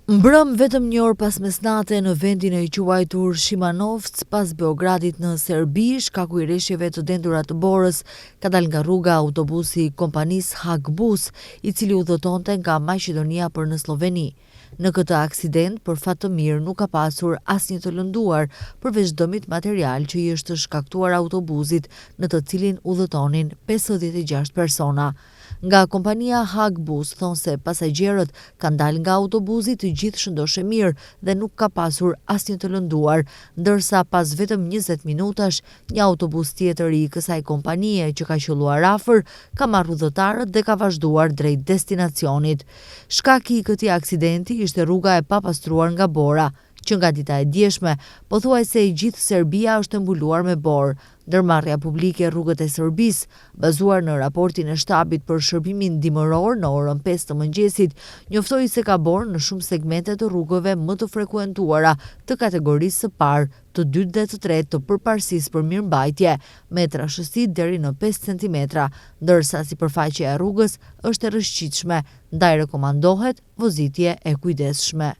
Mbrëm vetëm një orë pas mesnate në vendin e quajtur Shimanovc pas Beogradit në Serbi, shkaku i rreshjeve të dendura të Borës, ka dalë nga rruga autobusi i kompanisë Hagbus, i cili udhëtonte nga Maqedonia për në Sloveni. Në këtë aksident, për fat të mirë, nuk ka pasur asnjë të lënduar, përveç dëmit material që i është shkaktuar autobusit në të cilin udhëtonin 56 persona. Nga kompania Hagbus thonë se pasagjerët kanë dalë nga autobusi të gjithë shëndoshe mirë dhe nuk ka pasur asnjë të lënduar, ndërsa pas vetëm 20 minutash, një autobus tjetër i kësaj kompanie që ka qelluar afër ka marrë udhëtarët dhe ka vazhduar drejt destinacionit. Shkaki i këtij aksidenti ishte rruga e papastruar nga Bora, që nga dita e djeshme, pothuajse e gjithë Serbia është mbuluar me borë. Ndërmarrja publike Rrugët e Serbisë, bazuar në raportin e shtabit për shërbimin dimëror në orën 5 të mëngjesit, njoftoi se ka borë në shumë segmente të rrugëve më të frekuentuara të kategorisë së parë, të dytë dhe të tretë të përparësisë për mirëmbajtje, me trashësi deri në 5 cm, ndërsa sipërfaqja e rrugës është e rrëshqitshme, ndaj rekomandohet vozitje e kujdesshme.